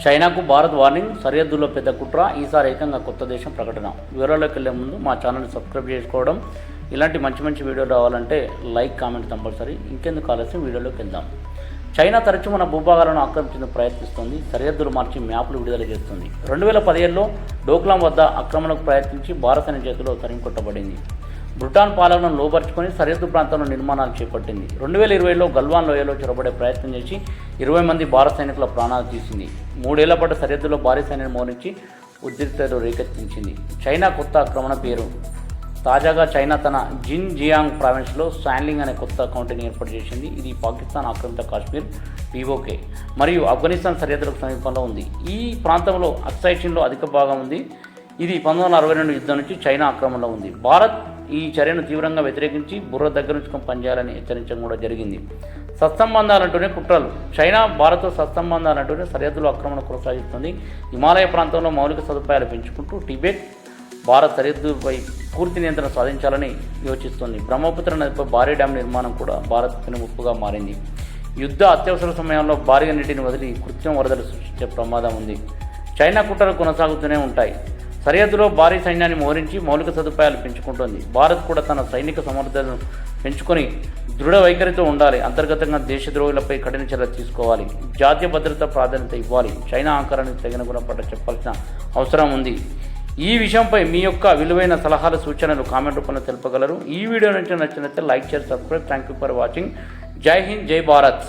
చైనాకు భారత్ వార్నింగ్, సరిహద్దుల్లో పెద్ద కుట్ర, ఈసారి ఏకంగా కొత్త దేశం ప్రకటన. వివరాల్లోకి వెళ్లే ముందు మా ఛానల్ని సబ్స్క్రైబ్ చేసుకోవడం, ఇలాంటి మంచి వీడియోలు రావాలంటే లైక్, కామెంట్ కంపల్సరీ. ఇంకెందుకు ఆలస్యం, వీడియోలోకి వెళ్దాం. చైనా తరచూ మన భూభాగాలను ఆక్రమించేందుకు ప్రయత్నిస్తుంది. సరిహద్దులు మార్చి మ్యాప్లు విడుదల చేస్తుంది. 2017లో డోక్లాం వద్ద ఆక్రమణకు ప్రయత్నించి భారత సైన్య చేతిలో తరిమికొట్టబడింది. భూటాన్ పాలనను లోబర్చుకొని సరిహద్దు ప్రాంతంలో నిర్మాణాలు చేపట్టింది. 2020లో గల్వాన్ లోయలో చొరబడే ప్రయత్నం చేసి 20 మంది భారత సైనికుల ప్రాణాలు తీసింది. 3 ఏళ్ల పాటు సరిహద్దులో భారీ సైన్యాన్ని మోహరించి ఉద్రిక్తతలు రేకెత్తించింది. చైనా కొత్త ఆక్రమణ పేరు. తాజాగా చైనా తన జిన్జియాంగ్ ప్రావిన్స్లో శాన్లింగ్ అనే కొత్త కౌంటీని ఏర్పాటు చేసింది. ఇది పాకిస్తాన్ ఆక్రమిత కాశ్మీర్ పీఓకే మరియు ఆఫ్ఘనిస్తాన్ సరిహద్దులకు సమీపంలో ఉంది. ఈ ప్రాంతంలో అక్సాయ్ చీన్లో అధిక భాగం ఉంది. ఇది 1962 యుద్ధం నుంచి చైనా ఆక్రమణలో ఉంది. భారత్ ఈ చర్యను తీవ్రంగా వ్యతిరేకించి బుర్ర దగ్గర నుంచి పనిచేయాలని హెచ్చరించడం కూడా జరిగింది. సత్సంబంధాలంటూనే కుట్రలు. చైనా భారత్తో సత్సంబంధాలంటూనే సరిహద్దులో ఆక్రమణ కొనసాగిస్తుంది. హిమాలయ ప్రాంతంలో మౌలిక సదుపాయాలు పెంచుకుంటూ టిబెట్ భారత్ సరిహద్దుపై పూర్తి నియంత్రణ సాధించాలని యోచిస్తుంది. బ్రహ్మపుత్ర నదిపై భారీ డ్యాం నిర్మాణం కూడా భారత్కు ముప్పుగా మారింది. యుద్ధ అత్యవసర సమయంలో భారీగా నీటిని వదిలి కృత్రిమ వరదలు సృష్టించే ప్రమాదం ఉంది. చైనా కుట్రలు కొనసాగుతూనే ఉంటాయి. సరిహద్దులో భారీ సైన్యాన్ని మోహరించి మౌలిక సదుపాయాలు పెంచుకుంటోంది. భారత్ కూడా తన సైనిక సమర్థతను పెంచుకొని దృఢ వైఖరితో ఉండాలి. అంతర్గతంగా దేశద్రోహులపై కఠిన చర్యలు తీసుకోవాలి. జాతీయ భద్రత ప్రాధాన్యత ఇవ్వాలి. చైనా ఆకారానికి తగిన గుణపట్ల చెప్పాల్సిన అవసరం ఉంది. ఈ విషయంపై మీ యొక్క విలువైన సలహాలు, సూచనలు కామెంట్ రూపంలో తెలుపగలరు. ఈ వీడియో నుంచి నచ్చినట్లయితే like, share, subscribe. Thank you for watching. జై హింద్, జై భారత్.